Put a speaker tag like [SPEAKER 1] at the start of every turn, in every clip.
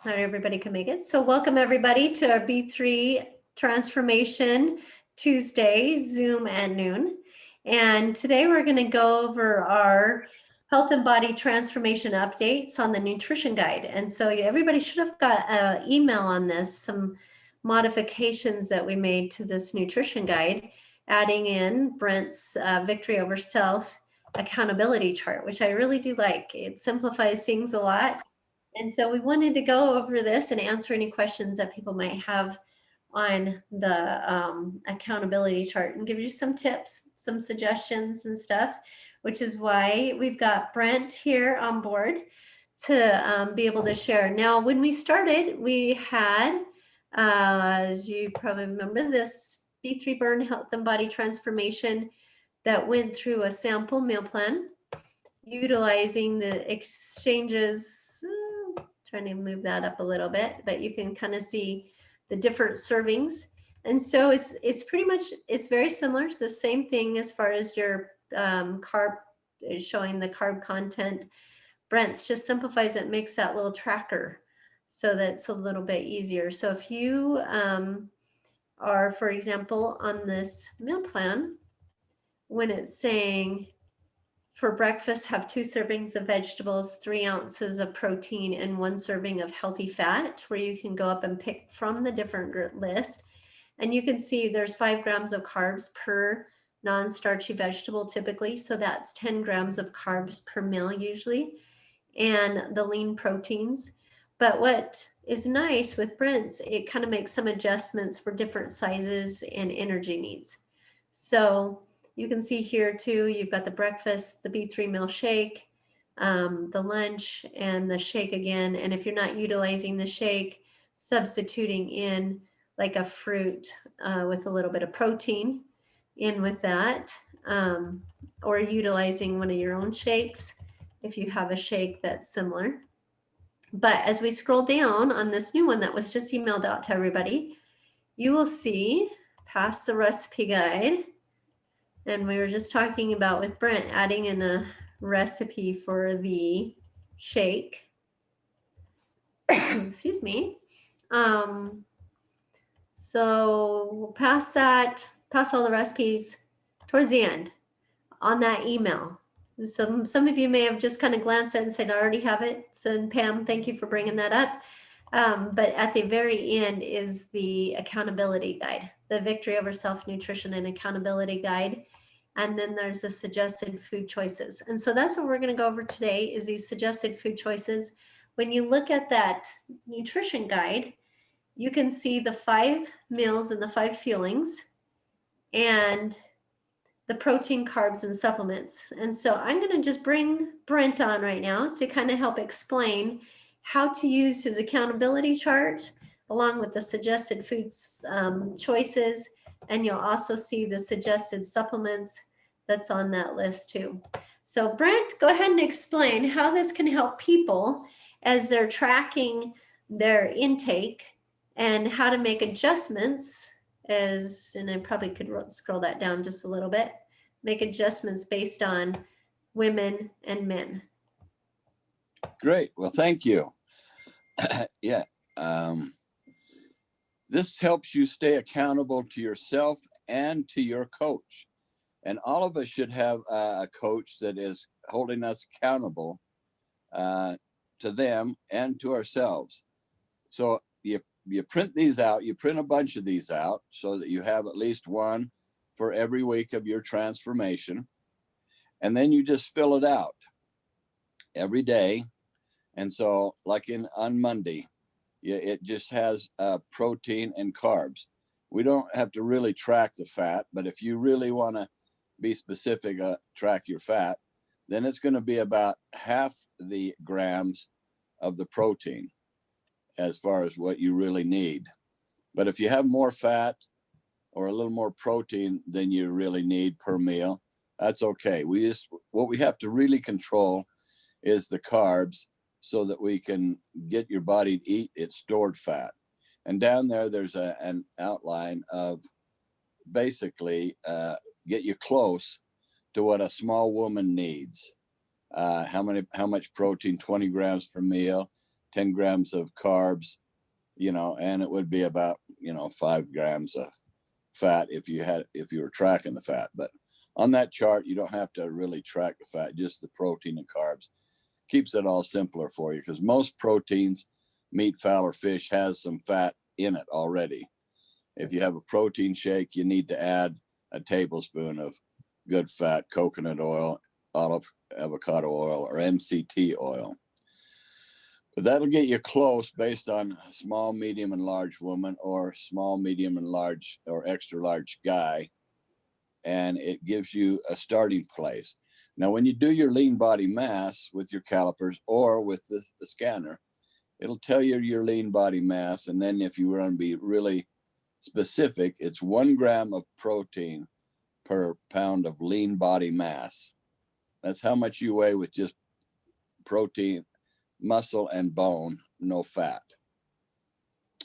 [SPEAKER 1] Not everybody can make it. So welcome everybody to our B3 Transformation Tuesday Zoom at noon. And today we're going to go over our health and body transformation updates on the nutrition guide. And so everybody should have got an email on this, some modifications that we made to this nutrition guide, adding in Brent's victory over self accountability chart, which I really do like. It simplifies things a lot. And so we wanted to go over this and answer any questions that people might have on the accountability chart and give you some tips, some suggestions and stuff, which is why we've got Brent here on board to be able to share. Now, when we started, we had, as you probably remember, this B3 Burn Health and Body Transformation that went through a sample meal plan, utilizing the exchanges. Trying to move that up a little bit, but you can kind of see the different servings. And so it's pretty much, it's very similar. It's the same thing as far as your carb, showing the carb content. Brent's just simplifies it, makes that little tracker so that it's a little bit easier. So if you are, for example, on this meal plan, when it's saying for breakfast, have 2 servings of vegetables, 3 ounces of protein, and 1 serving of healthy fat, where you can go up and pick from the different list. And you can see there's 5 grams of carbs per non-starchy vegetable typically. So that's 10 grams of carbs per meal usually, and the lean proteins. But what is nice with Brent's, it kind of makes some adjustments for different sizes and energy needs. So you can see here too, you've got the breakfast, the B3 meal shake, the lunch, and the shake again. And if you're not utilizing the shake, substituting in like a fruit with a little bit of protein in with that, or utilizing one of your own shakes if you have a shake that's similar. But as we scroll down on this new one that was just emailed out to everybody, you will see past the recipe guide. And we were just talking about with Brent adding in a recipe for the shake. Excuse me. So we'll pass all the recipes towards the end on that email. So some of you may have just kind of glanced at it and said, I already have it. So Pam, thank you for bringing that up. But at the very end is the accountability guide, the victory over self-nutrition and accountability guide. And then there's the suggested food choices. And so that's what we're going to go over today is these suggested food choices. When you look at that nutrition guide, you can see the 5 meals and the 5 feelings and the protein, carbs, and supplements. And so I'm going to just bring Brent on right now to kind of help explain how to use his accountability chart along with the suggested foods choices. And you'll also see the suggested supplements that's on that list too. So Brent, go ahead and explain how this can help people as they're tracking their intake and how to make adjustments and I probably could scroll that down just a little bit, make adjustments based on women and men.
[SPEAKER 2] Great. Well, thank you. Yeah. This helps you stay accountable to yourself and to your coach. And all of us should have a coach that is holding us accountable to them and to ourselves. So you print these out, you print a bunch of these out so that you have at least one for every week of your transformation. And then you just fill it out every day. And so like on Monday, it just has protein and carbs. We don't have to really track the fat, but if you really want to be specific, track your fat, then it's going to be about half the grams of the protein as far as what you really need. But if you have more fat or a little more protein than you really need per meal, that's okay. What we have to really control is the carbs so that we can get your body to eat its stored fat. And down there's an outline of basically get you close to what a small woman needs. How much protein? 20 grams per meal. 10 grams of carbs, and it would be about, 5 grams of fat if you were tracking the fat. But on that chart, you don't have to really track the fat, just the protein and carbs. Keeps it all simpler for you, because most proteins, meat, fowl, or fish, has some fat in it already. If you have a protein shake, you need to add a tablespoon of good fat coconut oil, olive avocado oil, or MCT oil. But that'll get you close based on small, medium, and large woman, or small, medium, and large, or extra large guy. And it gives you a starting place. Now, when you do your lean body mass with your calipers or with the scanner, it'll tell you your lean body mass. And then if you want to be really specific, it's 1 gram of protein per pound of lean body mass. That's how much you weigh with just protein, muscle, and bone, no fat.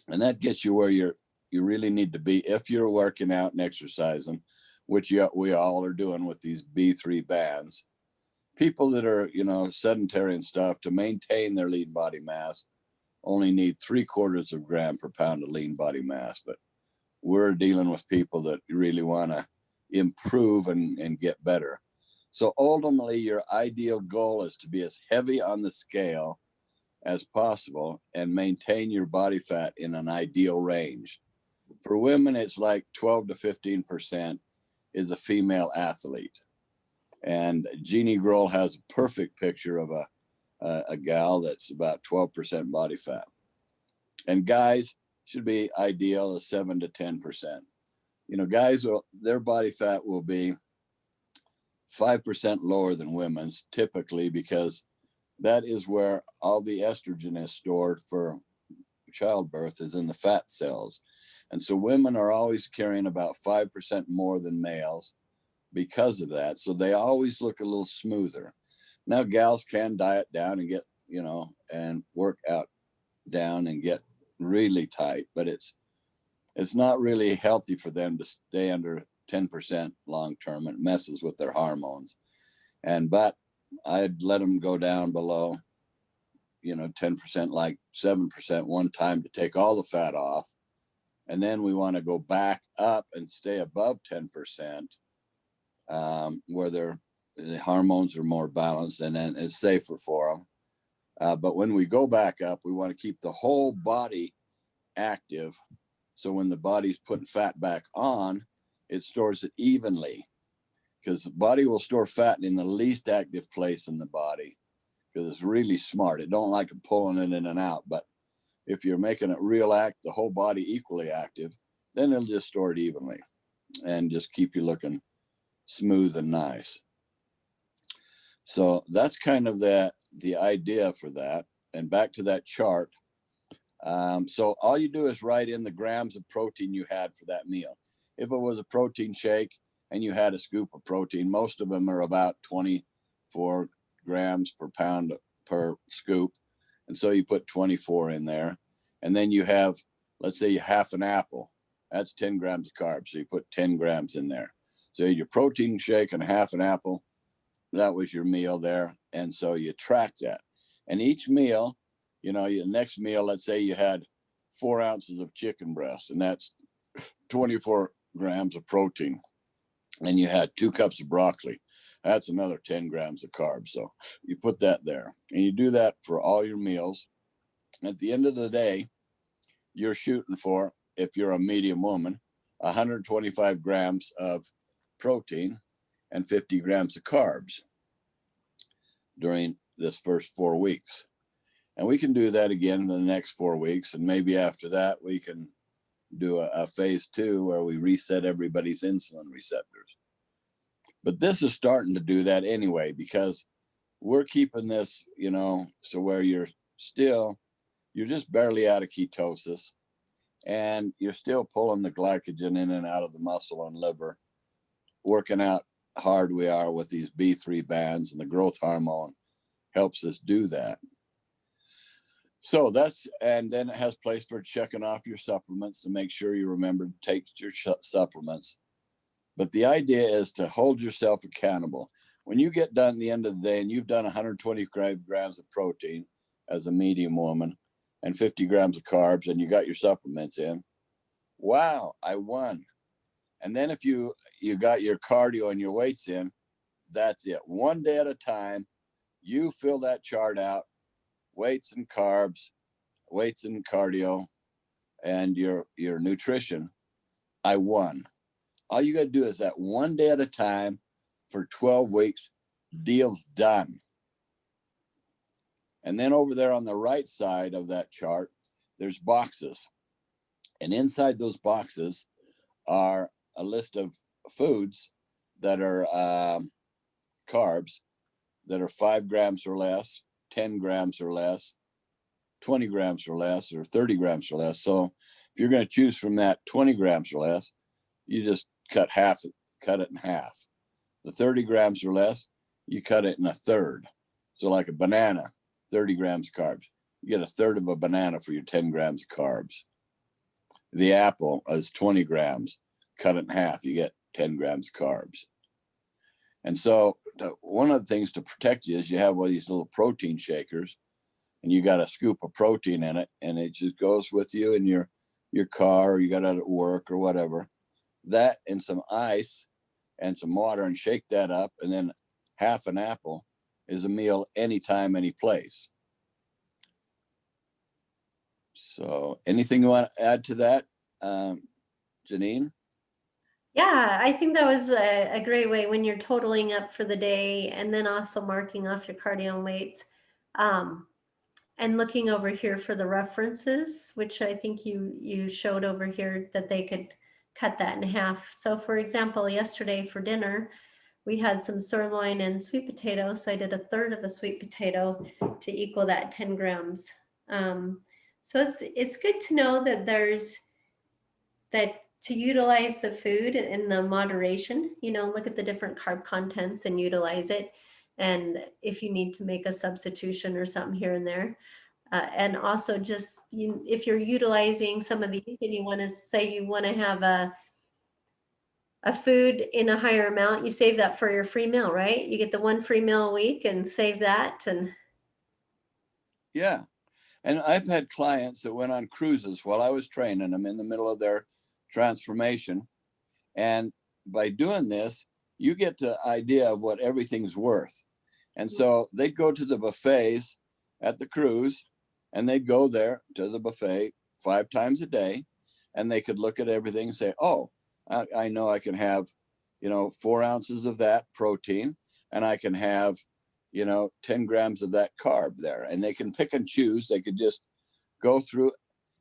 [SPEAKER 2] And that gets you where you really need to be if you're working out and exercising, which we all are doing with these B3 bands. People that are, sedentary and stuff, to maintain their lean body mass, only need 3/4 of a gram per pound of lean body mass. But we're dealing with people that really want to improve and get better. So ultimately, your ideal goal is to be as heavy on the scale as possible and maintain your body fat in an ideal range. For women, it's like 12 to 15% is a female athlete. And Jeannine Groll has a perfect picture of a gal that's about 12% body fat. And guys should be ideal as 7 to 10%. Guys, their body fat will be 5% lower than women's typically, because that is where all the estrogen is stored for childbirth, is in the fat cells. And so women are always carrying about 5% more than males because of that. So they always look a little smoother. Now, gals can diet down and get, and work out down and get really tight, but it's not really healthy for them to stay under 10% long term. It messes with their hormones. But I'd let them go down below, 10%, like 7% one time, to take all the fat off. And then we want to go back up and stay above 10%, where the hormones are more balanced and then it's safer for them. But when we go back up, we want to keep the whole body active. So when the body's putting fat back on, it stores it evenly, because the body will store fat in the least active place in the body, because it's really smart. It don't like pulling it in and out. But if you're making it the whole body equally active, then it'll just store it evenly and just keep you looking smooth and nice. So that's kind of the idea for that. And back to that chart. So all you do is write in the grams of protein you had for that meal. If it was a protein shake and you had a scoop of protein, most of them are about 24 grams per pound per scoop. And so you put 24 in there. And then you have, let's say, half an apple. That's 10 grams of carbs. So you put 10 grams in there. So your protein shake and half an apple, that was your meal there. And so you track that. And each meal, your next meal, let's say you had 4 ounces of chicken breast, and that's 24 grams of protein. And you had 2 cups of broccoli. That's another 10 grams of carbs. So you put that there, and you do that for all your meals. At the end of the day, you're shooting for, if you're a medium woman, 125 grams of protein and 50 grams of carbs during this first 4 weeks. And we can do that again in the next 4 weeks. And maybe after that, we can do a phase 2 where we reset everybody's insulin receptors. But this is starting to do that anyway, because we're keeping this, so where you're just barely out of ketosis, and you're still pulling the glycogen in and out of the muscle and liver, working out hard we are with these B3 bands, and the growth hormone helps us do that. So and then it has place for checking off your supplements to make sure you remember to take your supplements. But the idea is to hold yourself accountable. When you get done at the end of the day and you've done 120 grams of protein as a medium woman and 50 grams of carbs, and you got your supplements in. Wow, I won. And then if you got your cardio and your weights in, that's it. One day at a time, you fill that chart out, weights and carbs, weights and cardio, and your nutrition. I won. All you got to do is that one day at a time for 12 weeks, deal's done. And then over there on the right side of that chart, there's boxes. And inside those boxes are a list of foods that are carbs that are 5 grams or less, 10 grams or less, 20 grams or less, or 30 grams or less. So if you're going to choose from that 20 grams or less, you just cut it in half. The 30 grams or less, you cut it in a third. So like a banana, 30 grams of carbs. You get a third of a banana for your 10 grams of carbs. The apple is 20 grams, cut it in half, you get 10 grams of carbs. And so one of the things to protect you is you have all these little protein shakers, and you got a scoop of protein in it, and it just goes with you in your car, or you got it at work or whatever. That and some ice and some water, and shake that up, and then half an apple is a meal anytime, any place. So anything you want to add to that, Jeannine?
[SPEAKER 1] Yeah, I think that was a great way when you're totaling up for the day and then also marking off your cardio and weights. And looking over here for the references, which I think you showed over here that they could cut that in half. So for example, yesterday for dinner, we had some sirloin and sweet potato. So I did a third of a sweet potato to equal that 10 grams. So it's good to know that that to utilize the food in the moderation, look at the different carb contents and utilize it. And if you need to make a substitution or something here and there. And also just, if you're utilizing some of these and you want to say you want to have a food in a higher amount, you save that for your free meal, right? You get the one free meal a week and save that. And
[SPEAKER 2] yeah. And I've had clients that went on cruises while I was training them in the middle of their transformation. And by doing this, you get the idea of what everything's worth. And so they'd go to the buffets at the cruise, and they'd go there to the buffet 5 times a day, and they could look at everything and say, oh, I know I can have, 4 ounces of that protein, and I can have, 10 grams of that carb there. And they can pick and choose. They could just go through.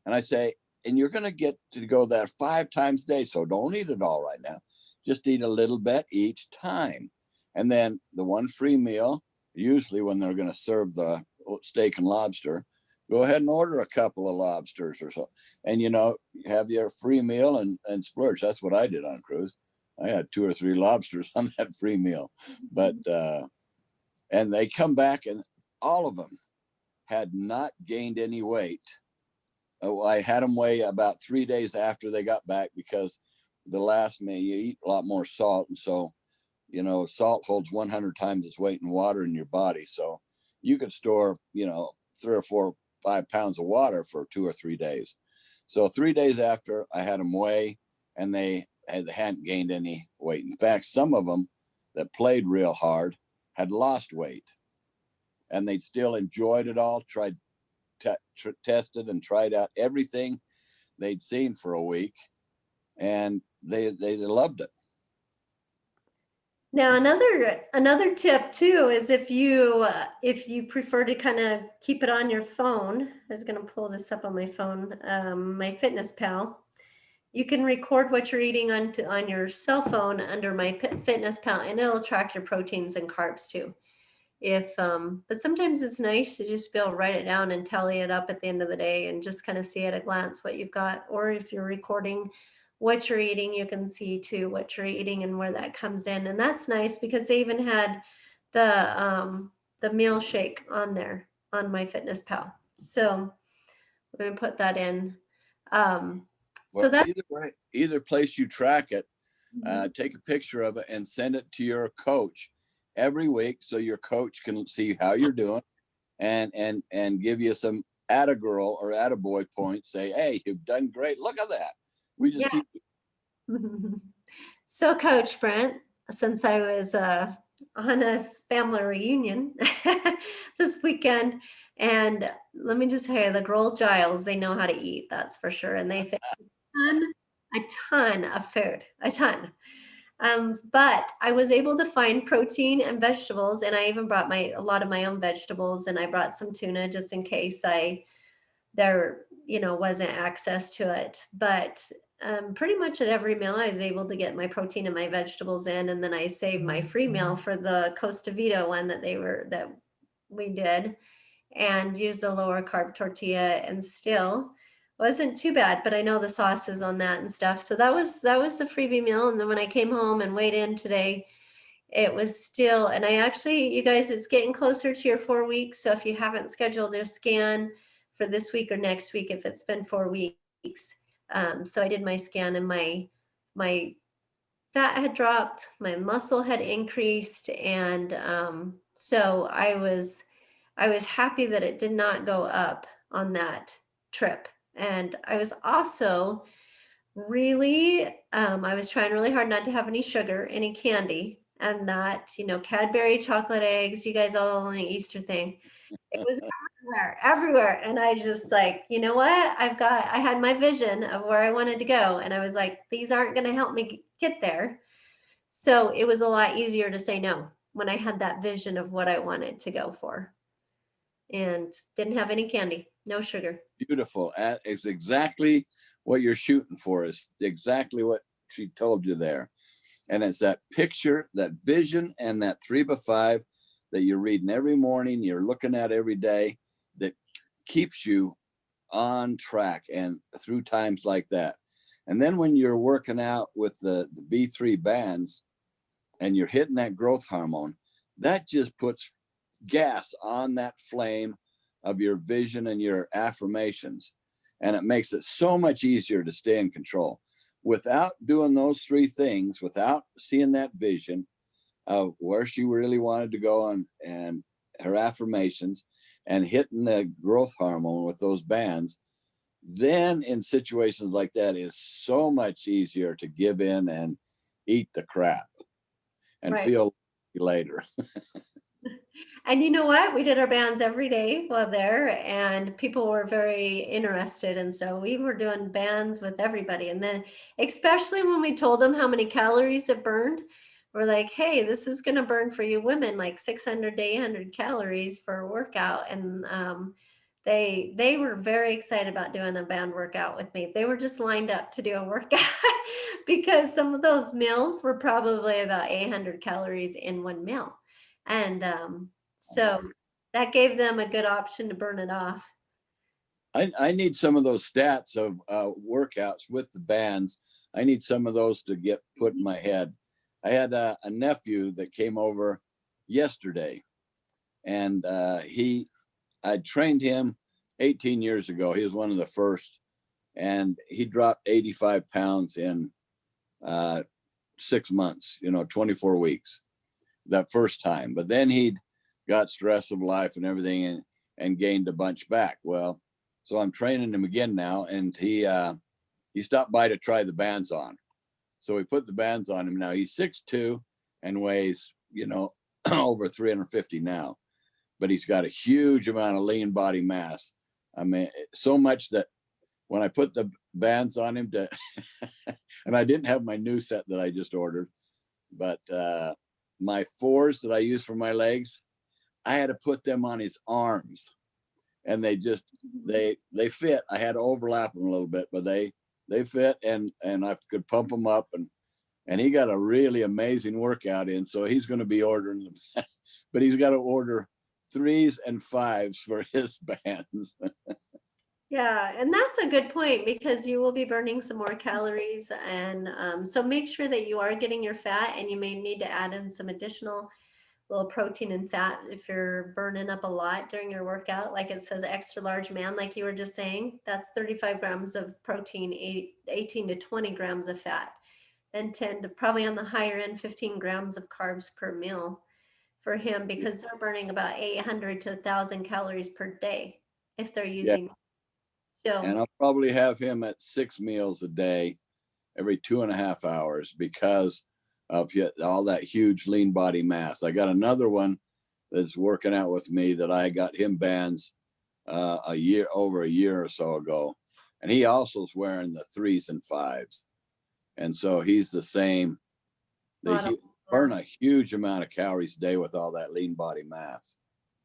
[SPEAKER 2] And I say, and you're going to get to go there 5 times a day. So don't eat it all right now. Just eat a little bit each time. And then the one free meal, usually when they're going to serve the steak and lobster, go ahead and order a couple of lobsters or so. And, have your free meal and splurge. That's what I did on a cruise. I had 2 or 3 lobsters on that free meal. But, and they come back, and all of them had not gained any weight. I had them weigh about 3 days after they got back, because the last meal you eat a lot more salt. And so, salt holds 100 times its weight in water in your body. So you could store, 3 or 4, 5 pounds of water for 2 or 3 days. So 3 days after, I had them weigh, and they hadn't gained any weight. In fact, some of them that played real hard had lost weight, and they'd still enjoyed it all, tested and tried out everything they'd seen for a week, and they loved it.
[SPEAKER 1] now another tip too is if you prefer to kind of keep it on your phone. I was going to pull this up on my phone, my Fitness Pal. You can record what you're eating on your cell phone under my Fitness Pal, and it'll track your proteins and carbs too. But sometimes it's nice to just be able to write it down and tally it up at the end of the day and just kind of see at a glance what you've got. Or if you're recording what you're eating, you can see too what you're eating and where that comes in. And that's nice because they even had the meal shake on there on my Fitness Pal. So we're going to put that in. So that's
[SPEAKER 2] either place you track it, take a picture of it and send it to your coach every week, so your coach can see how you're doing and give you some atta-girl or atta-boy points. Say, hey, you've done great. Look at that. We just
[SPEAKER 1] Yeah.
[SPEAKER 2] keep.
[SPEAKER 1] So, Coach Brent, since I was on a family reunion this weekend, and let me just tell you, the Groll Giles, they know how to eat, that's for sure, and they fit a ton of food, a ton. But I was able to find protein and vegetables, and I even brought a lot of my own vegetables, and I brought some tuna just in case there wasn't access to it. But pretty much at every meal I was able to get my protein and my vegetables in, and then I saved my free meal for the Costa Vida one that we did, and used a lower carb tortilla, and still wasn't too bad. But I know the sauces on that and stuff, so that was the freebie meal. And then when I came home and weighed in today, it was still, and I actually, you guys, it's getting closer to your 4 weeks. So if you haven't scheduled a scan for this week or next week, if it's been 4 weeks, so I did my scan, and my fat had dropped, my muscle had increased, and so I was happy that it did not go up on that trip. And I was also really, I was trying really hard not to have any sugar, any candy, and that, Cadbury chocolate eggs, you guys all on the Easter thing. It was everywhere, everywhere. And I just like, you know what? I had my vision of where I wanted to go. And I was like, these aren't going to help me get there. So it was a lot easier to say no when I had that vision of what I wanted to go for, and didn't have any candy, no sugar.
[SPEAKER 2] Beautiful. That is exactly what you're shooting for. Is exactly what she told you there. And it's that picture, that vision, and that 3x5 that you're reading every morning, you're looking at every day, that keeps you on track and through times like that. And then when you're working out with the B3 bands and you're hitting that growth hormone, that just puts gas on that flame of your vision and your affirmations. And it makes it so much easier to stay in control. Without doing those three things, without seeing that vision of where she really wanted to go and her affirmations, and hitting the growth hormone with those bands, then in situations like that, it's so much easier to give in and eat the crap and
[SPEAKER 1] Right.
[SPEAKER 2] feel later.
[SPEAKER 1] And you know what? We did our bands every day while there, and people were very interested. And so we were doing bands with everybody. And then, especially when we told them how many calories it burned, we're like, hey, this is going to burn for you women like 600 to 800 calories for a workout. And they were very excited about doing a band workout with me. They were just lined up to do a workout because some of those meals were probably about 800 calories in one meal. And so that gave them a good option to burn it off.
[SPEAKER 2] I need some of those stats of workouts with the bands. I need some of those to get put in my head. I had a nephew that came over yesterday, and I trained him 18 years ago. He was one of the first, and he dropped 85 pounds in 6 months, 24 weeks, that first time. But then he'd got stress of life and everything, and gained a bunch back. Well, so I'm training him again now, and he stopped by to try the bands on. So we put the bands on him. Now he's 6'2" and weighs, over 350 now, but he's got a huge amount of lean body mass. I mean, so much that when I put the bands on him and I didn't have my new set that I just ordered, but my 4s that I use for my legs, I had to put them on his arms, and they fit. I had to overlap them a little bit, but they fit, and I could pump them up, and he got a really amazing workout in. So he's going to be ordering them, but he's got to order 3s and 5s for his bands.
[SPEAKER 1] Yeah, and that's a good point because you will be burning some more calories. And so make sure that you are getting your fat, and you may need to add in some additional little protein and fat if you're burning up a lot during your workout. Like it says extra large man, like you were just saying, that's 35 grams of protein, 18 to 20 grams of fat, and 10 to probably on the higher end, 15 grams of carbs per meal. for him because they're burning about 800 to 1,000 calories per day if they're
[SPEAKER 2] Yeah.
[SPEAKER 1] using.
[SPEAKER 2] And
[SPEAKER 1] So,
[SPEAKER 2] I'll probably have him at 6 meals a day, every 2.5 hours, because of all that huge lean body mass. I got another one that's working out with me that I got him bands over a year or so ago. And he also is wearing the 3s and 5s. And so he's the same. They
[SPEAKER 1] not a-
[SPEAKER 2] burn a huge amount of calories a day with all that lean body mass.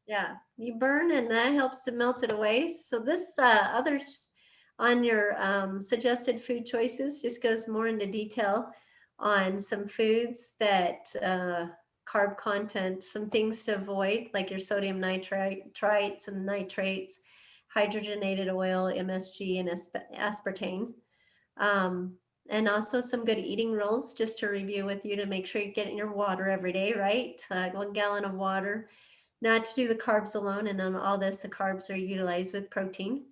[SPEAKER 1] yeah, you burn and that helps to melt it away. So this others on your suggested food choices just goes more into detail on some foods that carb content, some things to avoid, like your sodium nitrites and nitrates, hydrogenated oil, MSG, and aspartame. Um, and also some good eating rules just to review with you to make sure you're getting your water every day, right? 1 gallon of water, not to do the carbs alone. And on all this, the carbs are utilized with protein.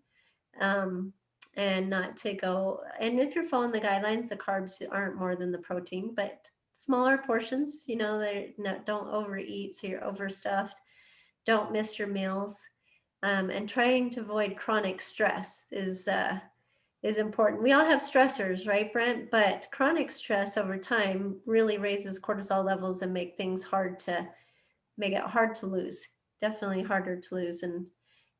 [SPEAKER 1] Um, and not to go, and if you're following the guidelines, the carbs aren't more than the protein, but smaller portions, they're not, don't overeat, so you're overstuffed. Don't miss your meals. And trying to avoid chronic stress is important. We all have stressors, right, Brent? But chronic stress over time really raises cortisol levels and make it hard to lose. Definitely harder to lose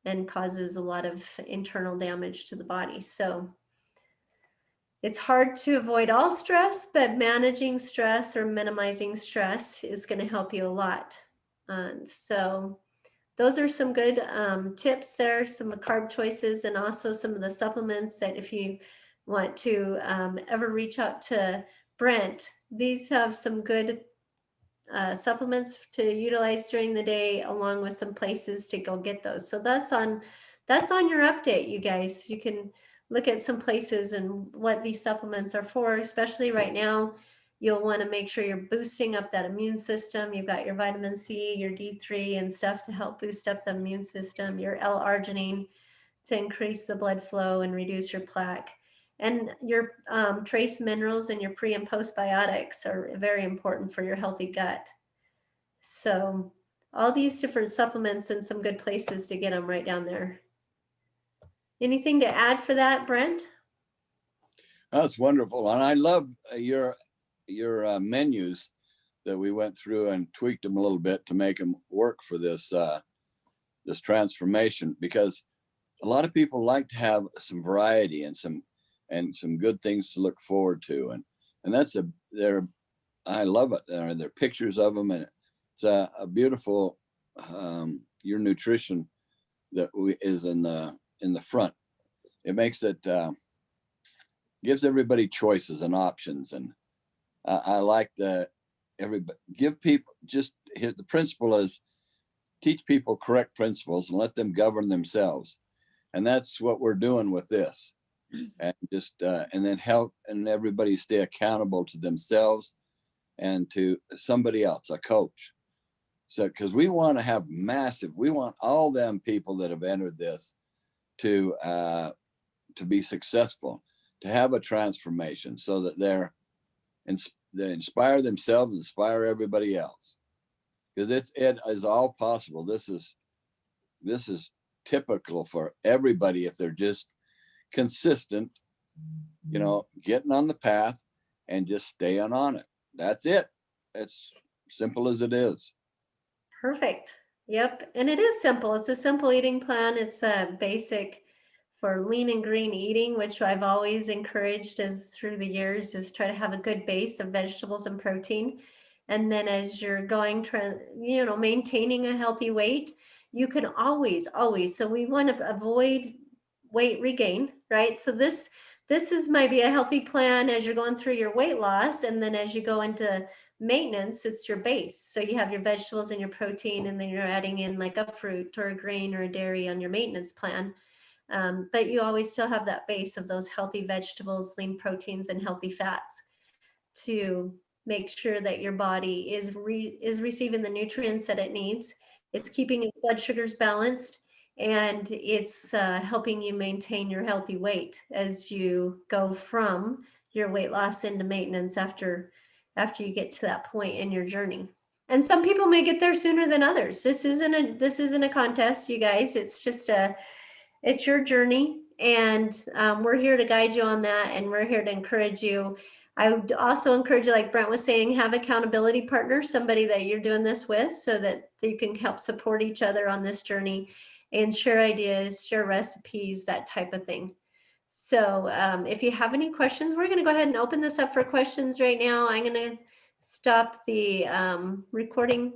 [SPEAKER 1] and causes a lot of internal damage to the body. So it's hard to avoid all stress, but managing stress or minimizing stress is going to help you a lot. And so those are some good tips there, some of the carb choices, and also some of the supplements that if you want to ever reach out to Brent, these have some good supplements to utilize during the day, along with some places to go get those. So that's on your update, you guys. You can look at some places and what these supplements are for, especially right now. You'll want to make sure you're boosting up that immune system. You've got your vitamin C, your D3 and stuff to help boost up the immune system, your L-arginine to increase the blood flow and reduce your plaque. And your trace minerals and your pre and postbiotics are very important for your healthy gut. So all these different supplements and some good places to get them right down there. Anything to add for that, Brent?
[SPEAKER 2] That's wonderful. And I love your menus that we went through and tweaked them a little bit to make them work for this this transformation, because a lot of people like to have some variety and some good things to look forward to, and that's I love it. There are pictures of them, and it's a beautiful your nutrition that is in the front. It makes it gives everybody choices and options, and I like that everybody give people the principle is teach people correct principles and let them govern themselves, and that's what we're doing with this, and just and then help and everybody stay accountable to themselves and to somebody else, a coach. So because we want to have we want all them people that have entered this to be successful, to have a transformation, so that they inspire themselves, inspire everybody else, because it is all possible. This is typical for everybody if they're just consistent, getting on the path and just staying on it. That's it. It's simple as it is.
[SPEAKER 1] Perfect. Yep. And it is simple. It's a simple eating plan. It's a basic for lean and green eating, which I've always encouraged as through the years, is try to have a good base of vegetables and protein. And then as you're going, maintaining a healthy weight, you can always, so we want to avoid weight regain, right? So this is maybe a healthy plan as you're going through your weight loss. And then as you go into maintenance, it's your base. So you have your vegetables and your protein, and then you're adding in like a fruit or a grain or a dairy on your maintenance plan. But you always still have that base of those healthy vegetables, lean proteins, and healthy fats to make sure that your body is receiving the nutrients that it needs. It's keeping its blood sugars balanced, and it's helping you maintain your healthy weight as you go from your weight loss into maintenance after you get to that point in your journey. And some people may get there sooner than others. This isn't a contest, you guys. It's just it's your journey, and we're here to guide you on that, and we're here to encourage you. I would also encourage you, like Brent was saying, have accountability partners, somebody that you're doing this with, so that you can help support each other on this journey and share ideas, share recipes, that type of thing. So if you have any questions, we're going to go ahead and open this up for questions right now. I'm going to stop the recording